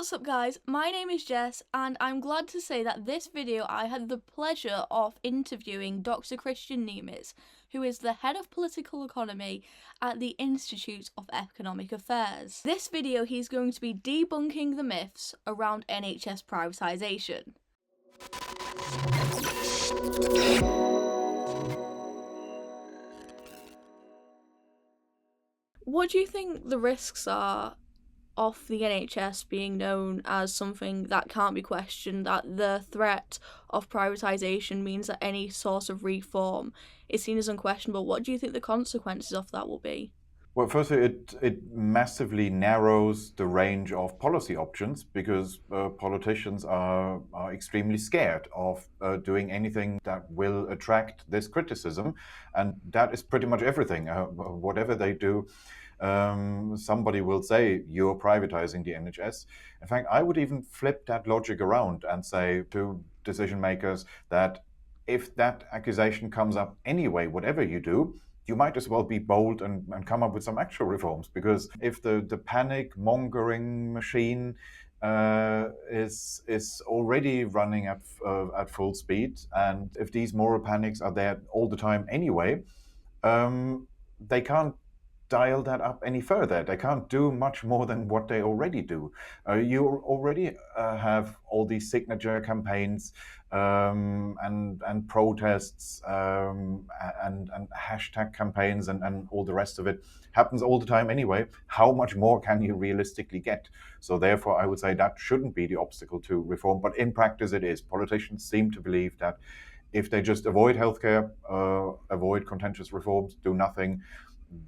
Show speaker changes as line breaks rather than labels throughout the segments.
What's up guys, my name is Jess and I'm glad to say that this video I had the pleasure of interviewing Dr. Kristian Niemietz, who is the head of political economy at the Institute of Economic Affairs. This video he's going to be debunking the myths around NHS privatisation. What do you think the risks are of the NHS being known as something that can't be questioned, that the threat of privatisation means that any sort of reform is seen as unquestionable? What do you think the consequences of that will be?
Well, firstly, it massively narrows the range of policy options because politicians are extremely scared of doing anything that will attract this criticism. And that is pretty much everything. Whatever they do, somebody will say, you're privatizing the NHS. In fact, I would even flip that logic around and say to decision makers that if that accusation comes up anyway, whatever you do, you might as well be bold and come up with some actual reforms, because if the panic mongering machine is already running at full speed, and if these moral panics are there all the time anyway, they can't dial that up any further. They can't do much more than what they already do. You already have all these signature campaigns and protests and hashtag campaigns and all the rest of it happens all the time anyway. How much more can you realistically get? So therefore, I would say that shouldn't be the obstacle to reform, but in practice it is. Politicians seem to believe that if they just avoid healthcare, avoid contentious reforms, do nothing,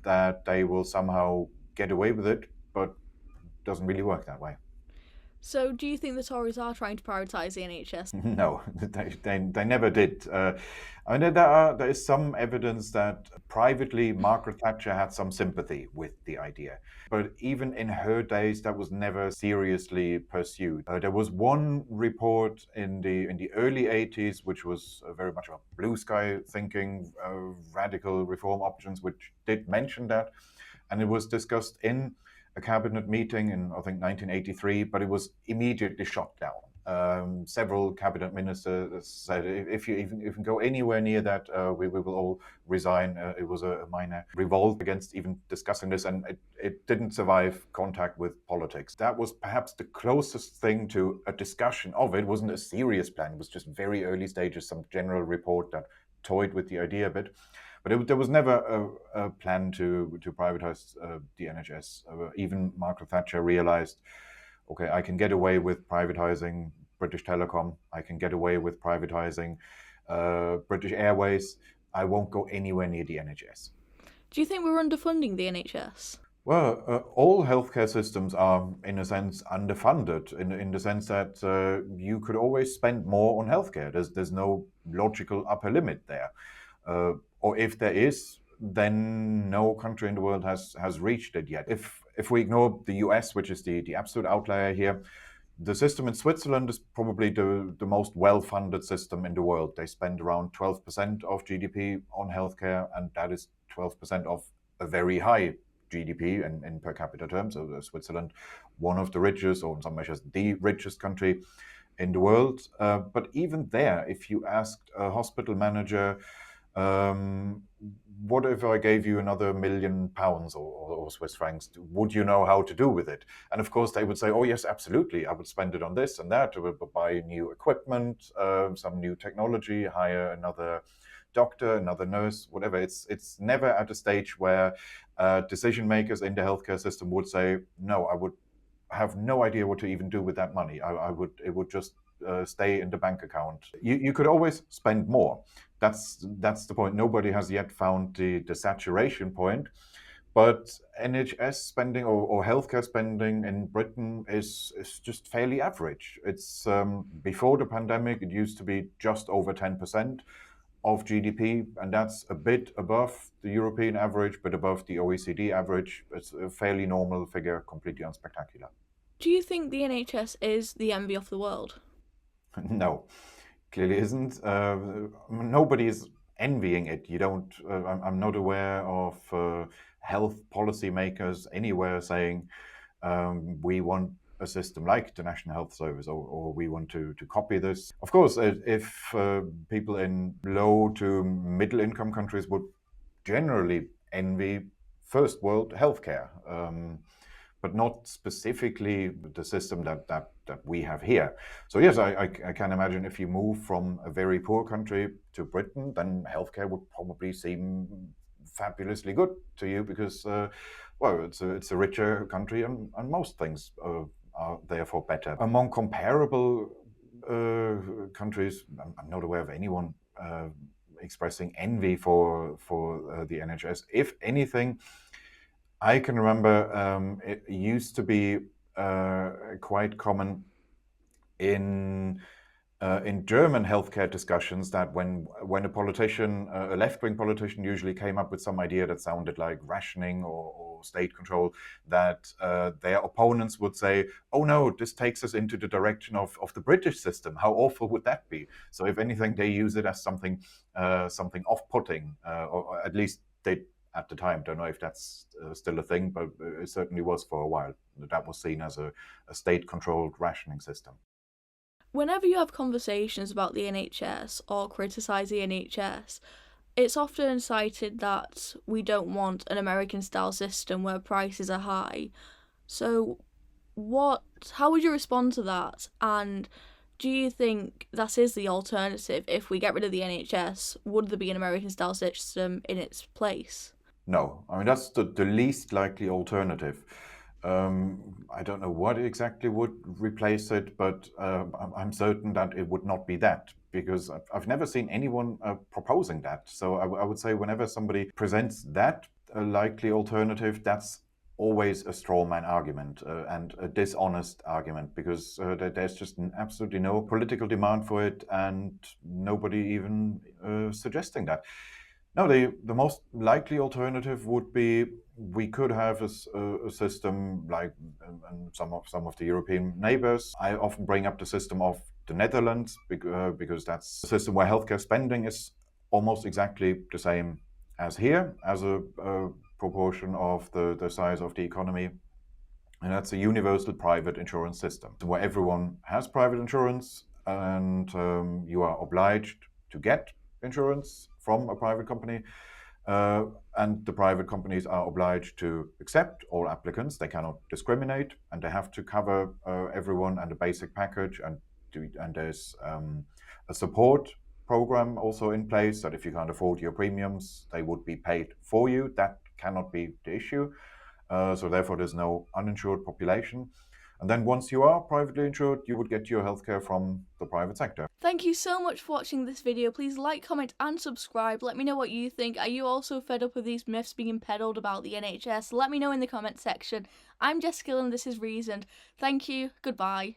that they will somehow get away with it, but it doesn't really work that way.
So do you think the Tories are trying to prioritise the NHS?
No, they never did. I mean, there is some evidence that privately Margaret Thatcher had some sympathy with the idea. But even in her days, that was never seriously pursued. There was one report in the early 80s, which was very much about blue sky thinking, radical reform options, which did mention that. And it was discussed in a cabinet meeting in, I think, 1983, but it was immediately shot down. Several cabinet ministers said, if you even go anywhere near that, we will all resign. It was a minor revolt against even discussing this, and it didn't survive contact with politics. That was perhaps the closest thing to a discussion of it. It wasn't a serious plan. It was just very early stages, some general report that toyed with the idea a bit. But there was never a plan to privatize the NHS. Even Margaret Thatcher realized, okay, I can get away with privatizing British Telecom. I can get away with privatizing British Airways. I won't go anywhere near the NHS.
Do you think we're underfunding the NHS?
Well, all healthcare systems are, in a sense, underfunded, in the sense that you could always spend more on healthcare. There's no logical upper limit there. Or if there is, then no country in the world has reached it yet. If we ignore the US, which is the absolute outlier here, the system in Switzerland is probably the most well-funded system in the world. They spend around 12% of GDP on healthcare, and that is 12% of a very high GDP in per capita terms. So Switzerland, one of the richest, or in some measures the richest country in the world. But even there, if you asked a hospital manager, what if I gave you another £1 million or Swiss francs? Would you know how to do with it? And of course, they would say, oh, yes, absolutely. I would spend it on this and that. I would buy new equipment, some new technology, hire another doctor, another nurse, whatever. It's never at a stage where decision makers in the healthcare system would say, no, I would have no idea what to even do with that money. It would just stay in the bank account. You could always spend more. That's the point. Nobody has yet found the saturation point. But NHS spending or healthcare spending in Britain is just fairly average. It's before the pandemic, it used to be just over 10% of GDP, and that's a bit above the European average, but above the OECD average. It's a fairly normal figure, completely unspectacular.
Do you think the NHS is the envy of the world?
No, clearly isn't. Nobody is envying it. You don't. I'm not aware of health policy makers anywhere saying we want a system like the National Health Service, or we want to copy this. Of course, if people in low to middle income countries would generally envy first world healthcare, but not specifically the system that we have here. So yes, I can imagine if you move from a very poor country to Britain, then healthcare would probably seem fabulously good to you because, well, it's a richer country and most things are therefore better. Among comparable countries, I'm not aware of anyone expressing envy for the NHS. If anything, I can remember it used to be quite common in German healthcare discussions that when a politician, a left-wing politician, usually came up with some idea that sounded like rationing or state control, that their opponents would say, "Oh no, this takes us into the direction of the British system. How awful would that be?" So if anything, they use it as something off-putting, or at least they at the time. Don't know if that's still a thing, but it certainly was for a while. That was seen as a state-controlled rationing system.
Whenever you have conversations about the NHS or criticise the NHS, it's often cited that we don't want an American-style system where prices are high. So how would you respond to that? And do you think that is the alternative? If we get rid of the NHS, would there be an American-style system in its place?
No, I mean, that's the least likely alternative. I don't know what exactly would replace it, but I'm certain that it would not be that, because I've never seen anyone proposing that. So I would say whenever somebody presents that likely alternative, that's always a straw man argument and a dishonest argument, because there's just absolutely no political demand for it and nobody even suggesting that. No, the most likely alternative would be we could have a system like some of the European neighbors. I often bring up the system of the Netherlands because that's a system where healthcare spending is almost exactly the same as here, as a proportion of the size of the economy. And that's a universal private insurance system where everyone has private insurance and you are obliged to get insurance from a private company. And the private companies are obliged to accept all applicants. They cannot discriminate, and they have to cover everyone and a basic package. And there's a support program also in place that if you can't afford your premiums, they would be paid for you. That cannot be the issue. So therefore, there's no uninsured population. And then once you are privately insured, you would get your healthcare from the private sector.
Thank you so much for watching this video. Please like, comment and subscribe. Let me know what you think. Are you also fed up with these myths being peddled about the NHS? Let me know in the comment section. I'm Jessica and this is Reasoned. Thank you. Goodbye.